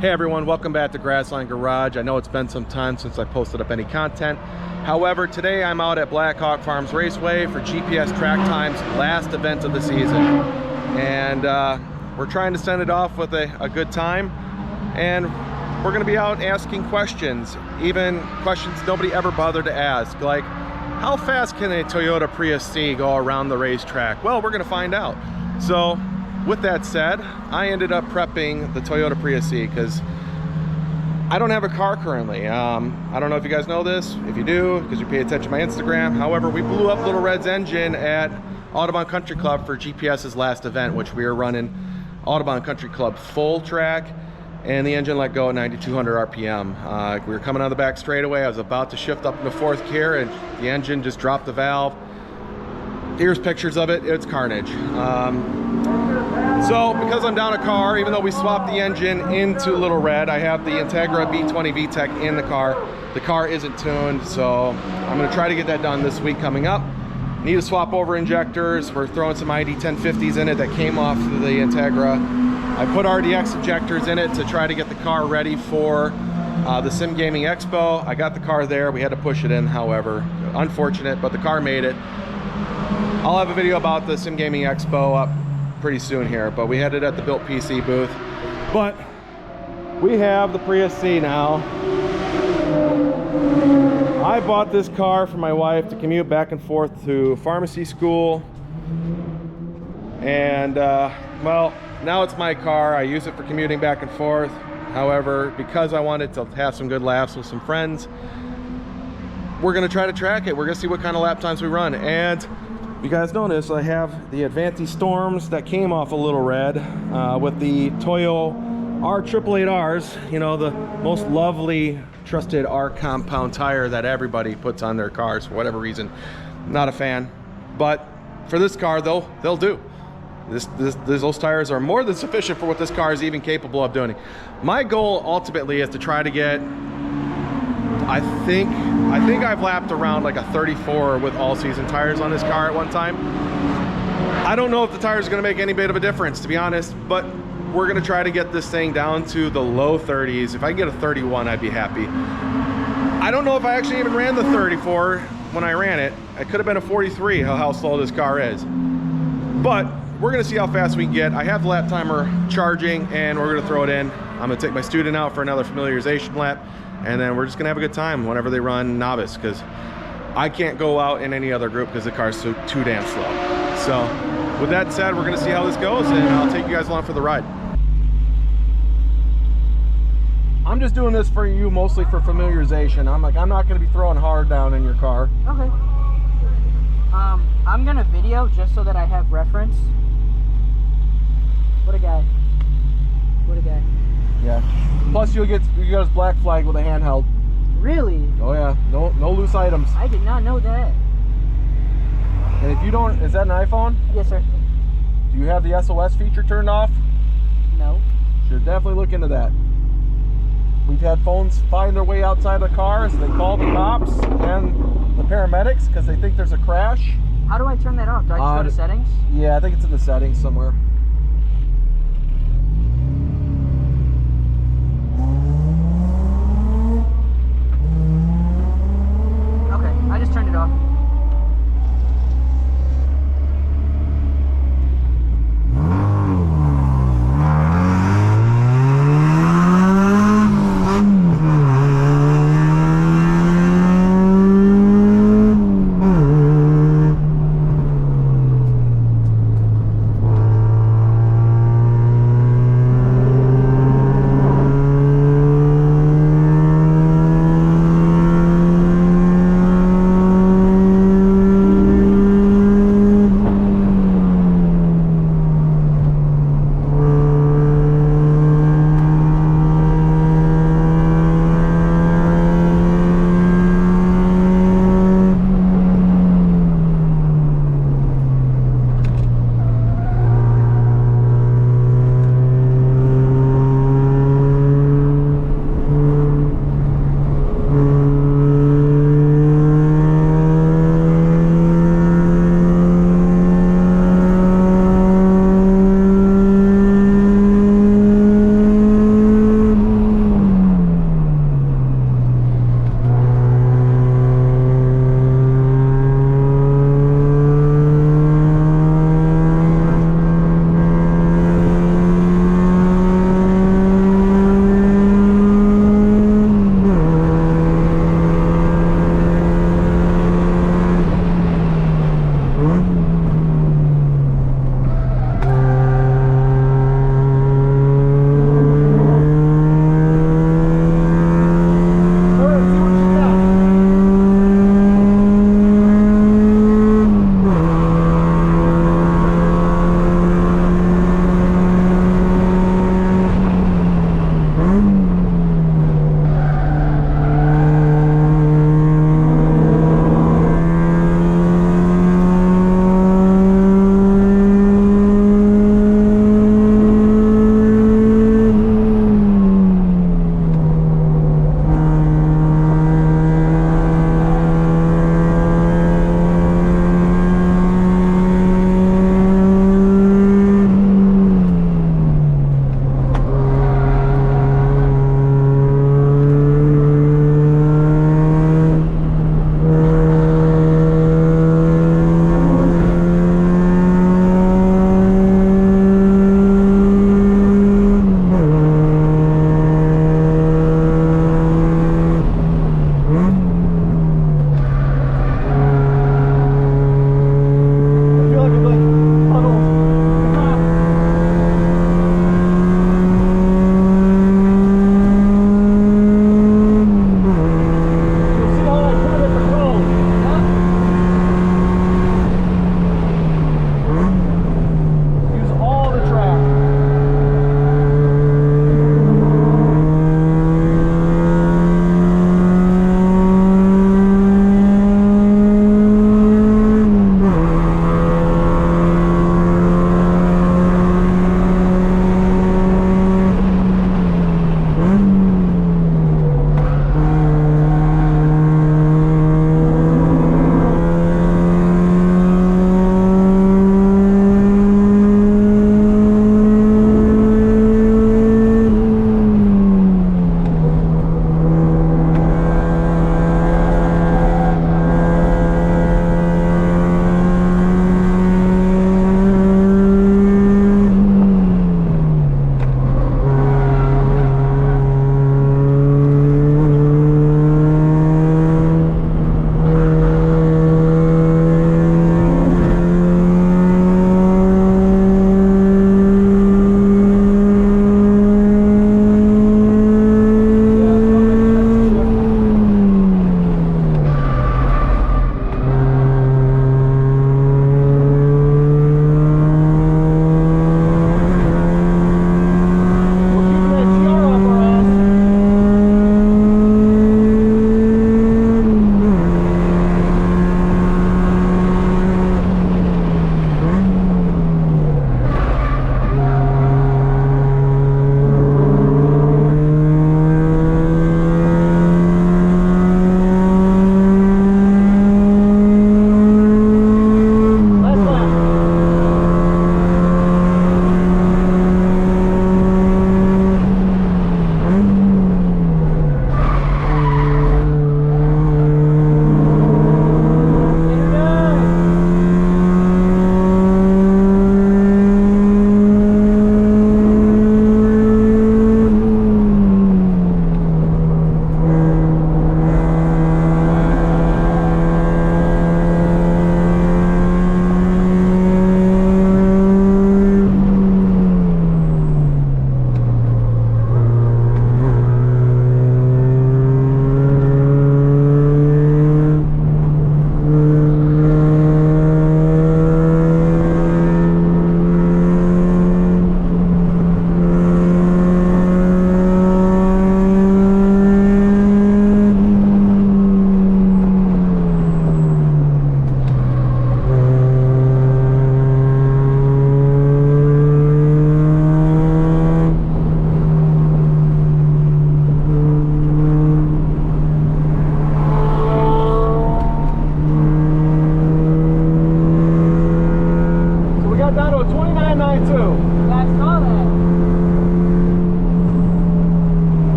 Hey everyone, welcome back to Grassline Garage. I know it's been some time since I posted up any content. However, today I'm out at Black Hawk Farms Raceway for GPS Track Time's last event of the season. And we're trying to send it off with a good time. And we're gonna be out asking questions, even questions nobody ever bothered to ask. Like, how fast can a Toyota Prius C go around the racetrack? Well, we're gonna find out. So, with that said, I ended up prepping the Toyota Prius C because I don't have a car currently. I don't know if you guys know this. If you do, because you pay attention to my Instagram. However, we blew up Little Red's engine at Autobahn Country Club for GPS's last event, which we were running Autobahn Country Club full track, and the engine let go at 9,200 RPM. We were coming on the back straightaway. I was about to shift up into fourth gear, and the engine just dropped the valve. Here's pictures of it. It's carnage. So because I'm down a car, even though we swapped the engine into Little Red, I have the Integra B20 VTEC in the car. The car isn't tuned, so I'm gonna try to get that done this week coming up. Need to swap over injectors. We're throwing some ID 1050s in it that came off the Integra. I put RDX injectors in it to try to get the car ready for the Sim Gaming Expo. I got the car there. We had to push it in, however. Unfortunate, but the car made it. I'll have a video about the Sim Gaming Expo up pretty soon here, but we had it at the Built PC booth. But we have the Prius C now. I bought this car for my wife to commute back and forth to pharmacy school, and well, now it's my car. I use it for commuting back and forth. However, because I wanted to have some good laughs with some friends, we're gonna try to track it. We're gonna see what kind of lap times we run. And you guys notice I have the Advanti Storms that came off a Little Red with the Toyo R888Rs, you know, the most lovely trusted R compound tire that everybody puts on their cars for whatever reason. Not a fan, but for this car they'll do. Those tires are more than sufficient for what this car is even capable of doing. My goal ultimately is to try to get, I think I've lapped around like a 34 with all season tires on this car at one time. I don't know if the tires are gonna make any bit of a difference, to be honest, but we're gonna try to get this thing down to the low 30s. If I can get a 31, I'd be happy. I don't know if I actually even ran the 34 when I ran it. It could have been a 43, how slow this car is. But we're gonna see how fast we can get. I have the lap timer charging, and we're gonna throw it in. I'm gonna take my student out for another familiarization lap, and then we're just gonna have a good time whenever they run novice, because I can't go out in any other group because the car's too damn slow. So with that said, we're gonna see how this goes, and I'll take you guys along for the ride. I'm just doing this for you mostly for familiarization. I'm not gonna be throwing hard down in your car. Okay. I'm gonna video just so that I have reference. What a guy. What a guy. Yeah. Plus you get us black flag with a handheld. Really? Oh yeah. No loose items. I did not know that. And if you don't, is that an iPhone? Yes, sir. Do you have the SOS feature turned off? No. Should definitely look into that. We've had phones find their way outside the car, so they call the cops and the paramedics because they think there's a crash. How do I turn that off? Do I just go to settings? Yeah, I think it's in the settings somewhere. Okay, I just turned it off.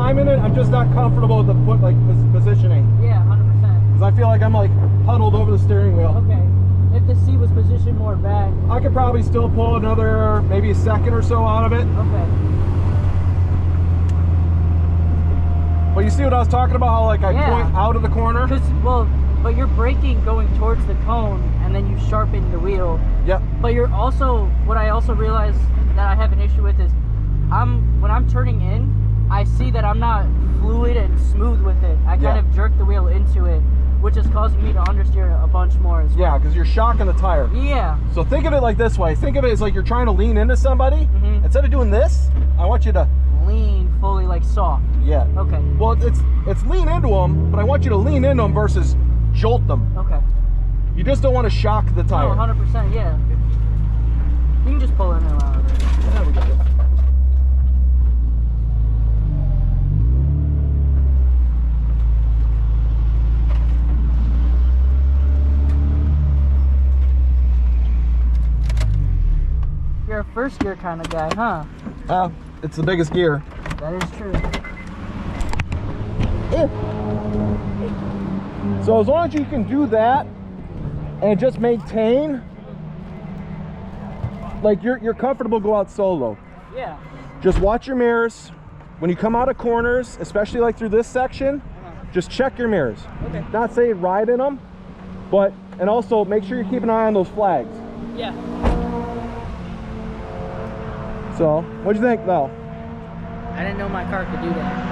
time in it. I'm just not comfortable with the foot like positioning. Yeah, 100%. Because I feel like I'm like huddled over the steering wheel. Okay. If the seat was positioned more back. I could probably still pull another maybe a second or so out of it. Okay. But you see what I was talking about? How like I point out of the corner? But you're braking going towards the cone, and then you sharpen the wheel. Yep. But you're also, what I also realize that I have an issue with is, when I'm turning in, I see that I'm not fluid and smooth with it. I kind of jerk the wheel into it, which is causing me to understeer a bunch more as well. Yeah, because you're shocking the tire. Yeah. So think of it like this way. Think of it as like you're trying to lean into somebody. Instead of doing this, I want you to lean fully, like soft. Yeah. Okay. Well, it's lean into them, but I want you to lean into them versus jolt them. Okay. You just don't want to shock the tire. No, 100%, yeah. You can just pull in and out of it. There we go. You're a first gear kind of guy, huh? It's the biggest gear. That is true. So as long as you can do that and just maintain, like you're comfortable go out solo. Yeah. Just watch your mirrors. When you come out of corners, especially like through this section, just check your mirrors. Okay. Not say ride in them, and also make sure you keep an eye on those flags. Yeah. So, what'd you think though? I didn't know my car could do that.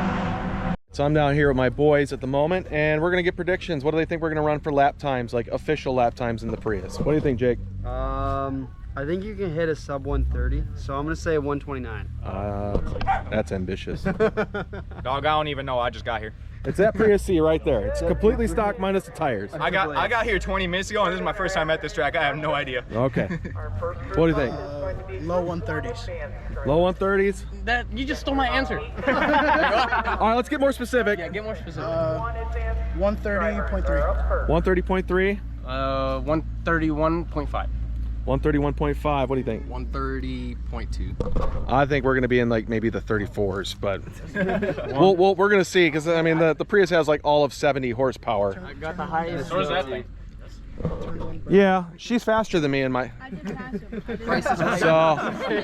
So I'm down here with my boys at the moment, and we're gonna get predictions. What do they think we're gonna run for lap times, like official lap times in the Prius? What do you think, Jake? I think you can hit a sub 130, so I'm gonna say 129. That's ambitious. Dog, I don't even know. I just got here. It's that Prius C right there. It's completely stock minus the tires. I got here 20 minutes ago, and this is my first time at this track. I have no idea. Okay. What do you think? Low 130s. Low 130s? That you just stole my answer. All right, let's get more specific. Yeah, get more specific. 130.3. 130.3? 131.5. 131.5. What do you think? 130.2. I think we're going to be in like maybe the 34s, but we're going to see, because I mean the Prius has like all of 70 horsepower. I got the highest. So does that thing. Yeah, she's faster than me in my. So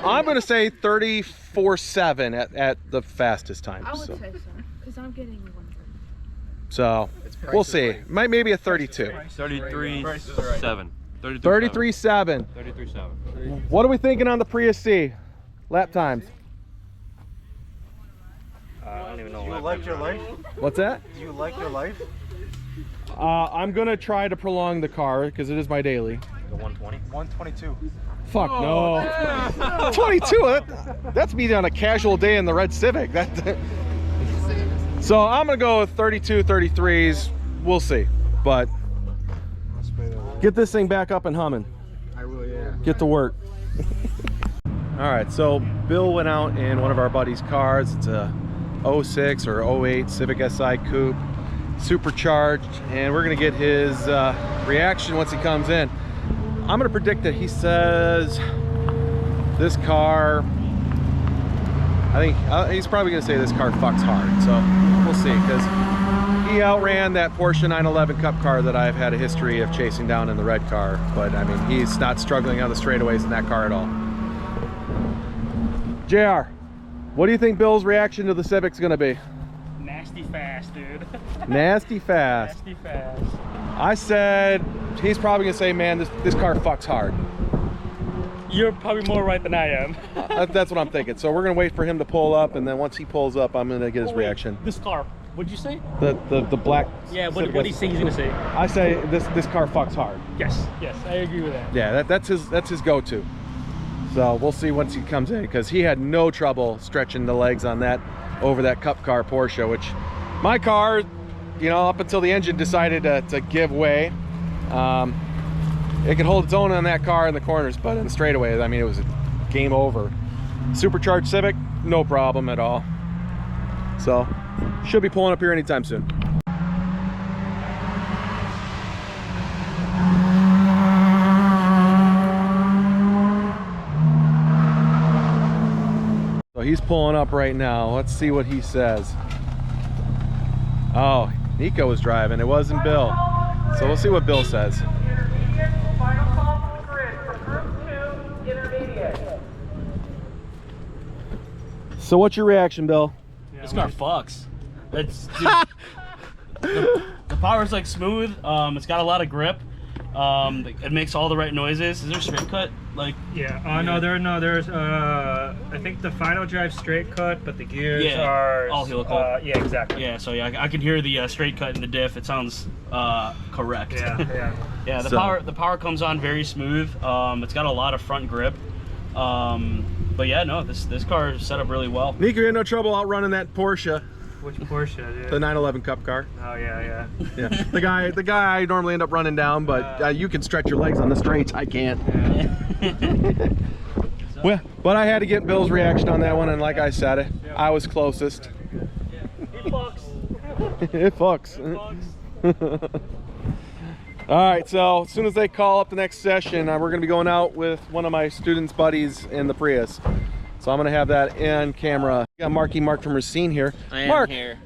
I'm going to say 34.7 at the fastest time. I would say so, because I'm getting 130. So we'll see. Maybe a 32. 33.7. 33.7. 33.7. What are we thinking on the Prius C? Lap times. I don't even know. Do you like your life? What's that? Do you like your life? I'm gonna try to prolong the car because it is my daily. The 120. 122. Fuck no. 22. That's me on a casual day in the red Civic. So I'm gonna go with 32, 33s. We'll see, but get this thing back up and humming. I will, yeah. Get to work. All right, so Bill went out in one of our buddies' cars. It's a 06 or 08 Civic Si Coupe, supercharged, and we're gonna get his reaction once he comes in. I'm gonna predict that he says this car, I think he's probably gonna say this car fucks hard. So we'll see, because he outran that Porsche 911 Cup car that I've had a history of chasing down in the red car. But I mean, he's not struggling on the straightaways in that car at all. JR, what do you think Bill's reaction to the Civic's gonna be? Nasty fast, dude. Nasty fast. Nasty fast. I said he's probably gonna say, man, this car fucks hard. You're probably more right than I am. That's what I'm thinking. So we're gonna wait for him to pull up, and then once he pulls up, I'm gonna get his reaction. This car. What'd you say? The black. Yeah. What did he say he's gonna say? I say this car fucks hard. Yes. Yes. I agree with that. Yeah, that's his go-to. So we'll see once he comes in, because he had no trouble stretching the legs on that over that Cup car Porsche, which my car, you know, up until the engine decided to give way, it could hold its own on that car in the corners, but in the straightaways, I mean, it was a game over. Supercharged Civic, no problem at all. So should be pulling up here anytime soon. So he's pulling up right now. Let's see what he says. Oh, Nico was driving. It wasn't Bill. So we'll see what Bill says. So what's your reaction, Bill? This car fucks. It's dude, the power's like smooth. It's got a lot of grip. It makes all the right noises. Is there a straight cut? Like no, there's I think the final drive straight cut, but the gears are all helical. Yeah, exactly. Yeah, so yeah, I can hear the straight cut in the diff. It sounds correct. Yeah. Yeah, the power comes on very smooth. It's got a lot of front grip. But yeah, no, this car is set up really well. Nico, you had no trouble outrunning that Porsche. Which Porsche? Dude? The 911 Cup car. Oh yeah. Yeah. The guy I normally end up running down, but you can stretch your legs on the straights. I can't. Yeah. Well, but I had to get Bill's reaction on that one, and like I said, I was closest. It fucks. It fucks. All right, so as soon as they call up the next session, we're gonna be going out with one of my students' buddies in the Prius. So I'm gonna have that in camera. Got Mark from Racine here. I am Mark, here.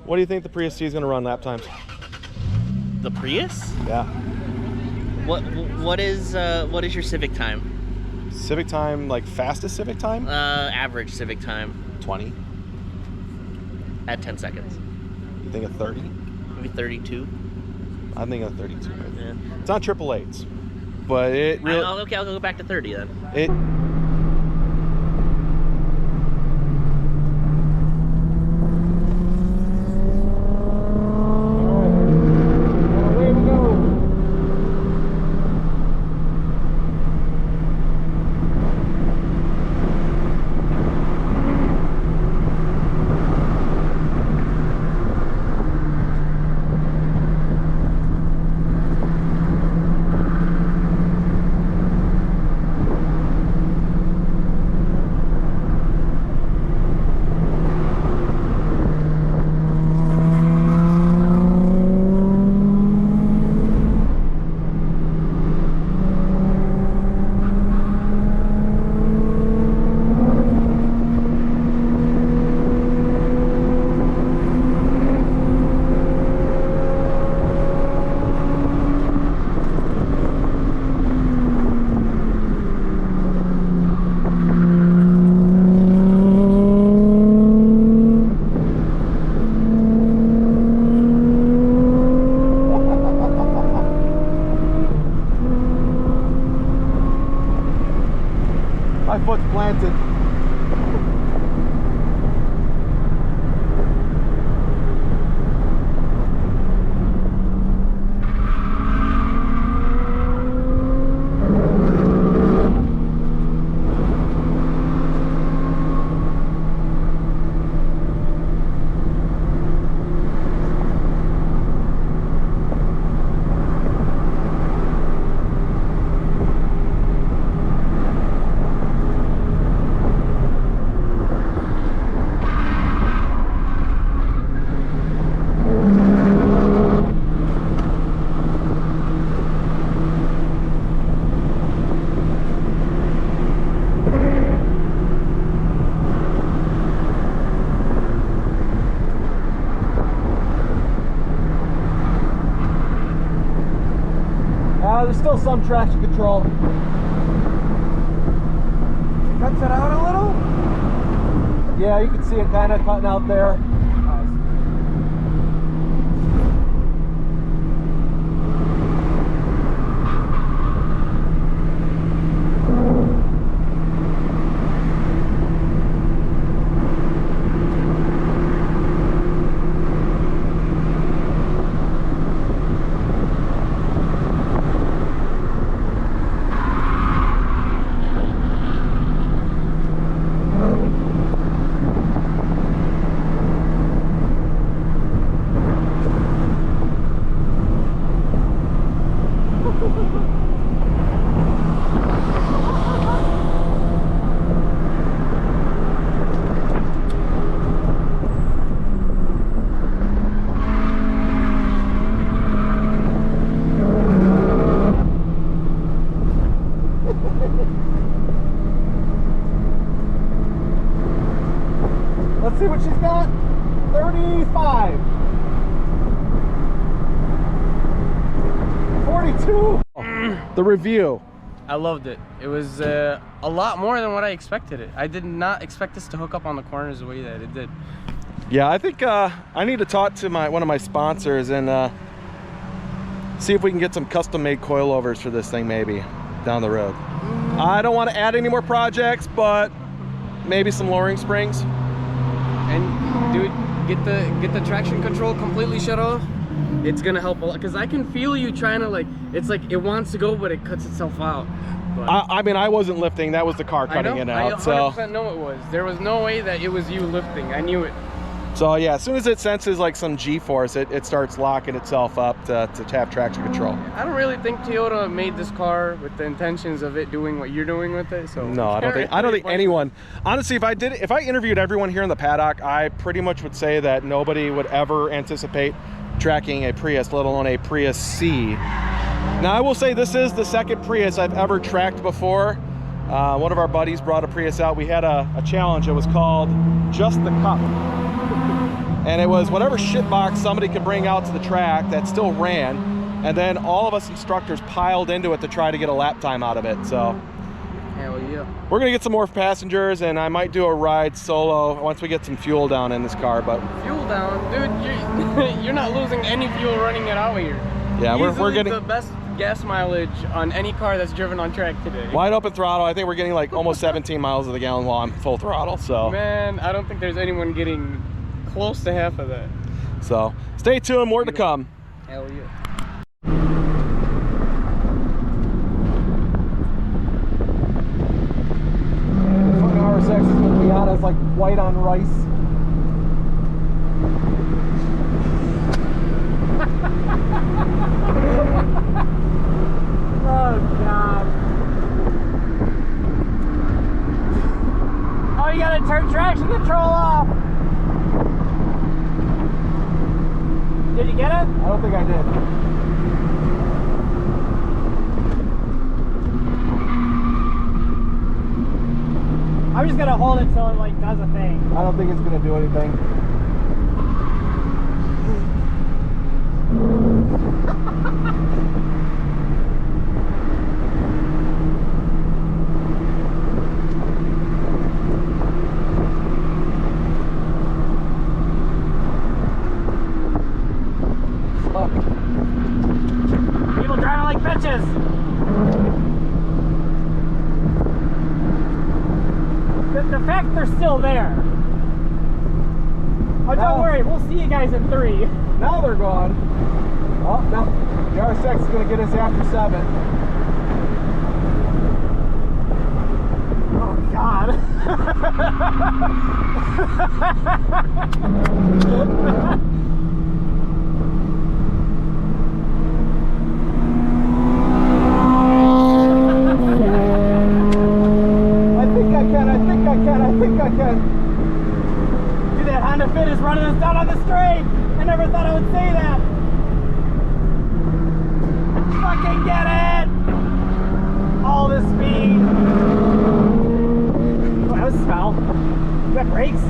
what do you think the Prius C is gonna run lap times? The Prius? Yeah. What is your Civic time? Civic time, like fastest Civic time? Average Civic time. 20. At 10 seconds. You think of 30? Maybe 32. I'm thinking of 32. Yeah. It's not 888s, but it really. Okay, I'll go back to 30 then. It. My foot's planted. There's still some traction control. Cuts it out a little? Yeah, you can see it kind of cutting out there. Let's see what she's got. 35. too. The review. I loved it. It was a lot more than what I expected it. I did not expect this to hook up on the corners the way that it did. Yeah, I think I need to talk to one of my sponsors and see if we can get some custom-made coilovers for this thing maybe down the road. I don't want to add any more projects, but maybe some lowering springs. And dude, get the traction control completely shut off. It's gonna help a lot because I can feel you trying to like. It's like it wants to go, but it cuts itself out. But I mean, I wasn't lifting. That was the car cutting it out. I 100% know it was. There was no way that it was you lifting. I knew it. So yeah, as soon as it senses like some G-force, it starts locking itself up to have traction control. I don't really think Toyota made this car with the intentions of it doing what you're doing with it. So no, I don't think anyone. Honestly, if I interviewed everyone here in the paddock, I pretty much would say that nobody would ever anticipate tracking a Prius, let alone a Prius C. Now I will say this is the second Prius I've ever tracked before. One of our buddies brought a Prius out. We had a challenge. It was called Just the Cup. And it was whatever shitbox somebody could bring out to the track that still ran. And then all of us instructors piled into it to try to get a lap time out of it. So hell yeah. We're gonna get some more passengers and I might do a ride solo once we get some fuel down in this car. But fuel down? Dude, you're not losing any fuel running it out here. Yeah, we're getting the best gas mileage on any car that's driven on track today. Wide open throttle. I think we're getting like almost 17 miles to the gallon while I'm full throttle. So man, I don't think there's anyone getting close to half of that. So stay tuned, more to come. Hell yeah. Fucking RSX is gonna be on as like white on rice. Oh god. Oh, you gotta turn traction control off. Did you get it? I don't think I did. I'm just gonna hold it till it like does a thing. I don't think it's gonna do anything. People driving like bitches. The fact they're still there. Oh, don't worry, we'll see you guys in 3. Now they're gone. Oh, now the RSX is gonna get us after 7. Oh god. I think I can. Dude, that Honda Fit is running us down on the straight. I never thought I would say that. Fucking get it! All this speed. Oh, that was a smell. Is that brakes?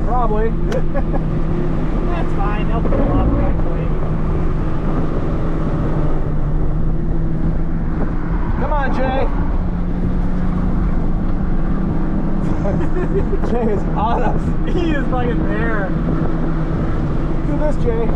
Probably. That's fine. They'll pull up actually. Come on, Jay. Jay is on us. He is fucking there. Do this, Jay.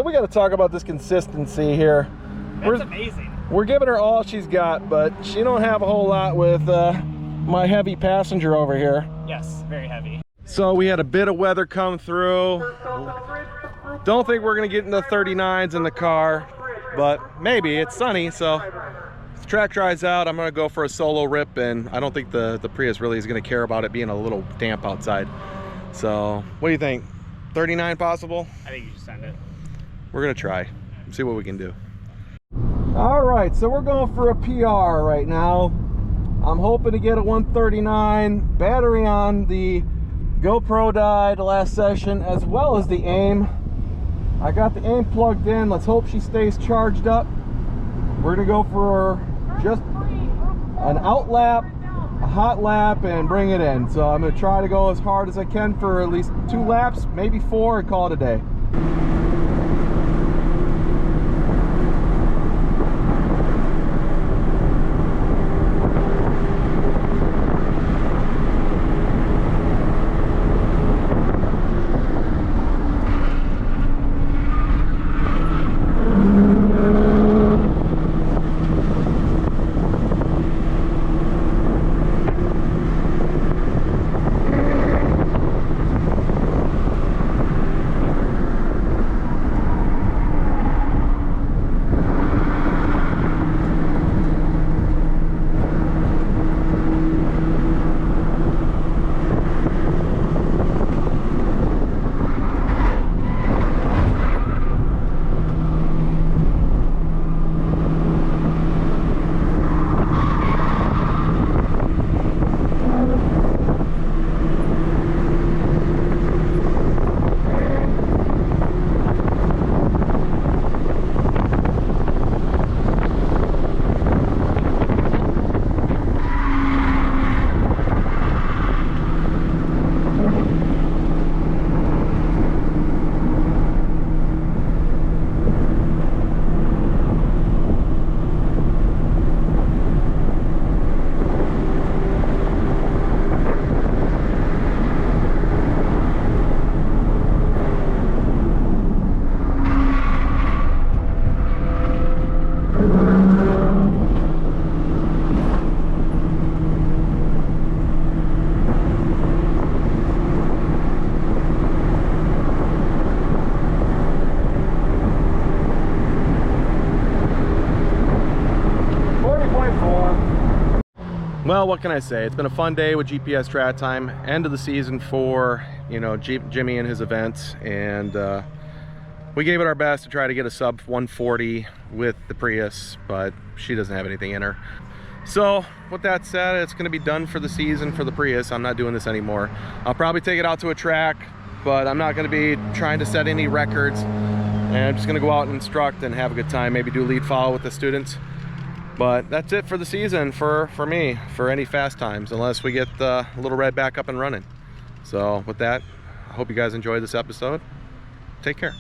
so we got to talk about this consistency here. That's amazing. We're giving her all she's got, but she don't have a whole lot with my heavy passenger over here. Yes, very heavy. So we had a bit of weather come through. Don't think we're gonna get into 39s in the car, but maybe. It's sunny, so if the track dries out, I'm gonna go for a solo rip, and I don't think the Prius really is gonna care about it being a little damp outside. So what do you think? 39 possible? I think you should send it. We're gonna try, see what we can do. All right, so we're going for a PR right now. I'm hoping to get a 139. Battery on the GoPro died last session, as well as the AIM. I got the AIM plugged in. Let's hope she stays charged up. We're gonna go for just an out lap, a hot lap, and bring it in. So I'm gonna try to go as hard as I can for at least 2 laps, maybe 4, and call it a day. Well, what can I say? It's been a fun day with GPS Track Time. End of the season for, you know, Jimmy and his events, and we gave it our best to try to get a sub 140 with the Prius, but she doesn't have anything in her. So with that said, it's going to be done for the season for the Prius. I'm not doing this anymore. I'll probably take it out to a track, but I'm not going to be trying to set any records, and I'm just going to go out and instruct and have a good time, maybe do lead follow with the students. But that's it for the season for me, for any fast times, unless we get the Little Red back up and running. So with that, I hope you guys enjoyed this episode. Take care.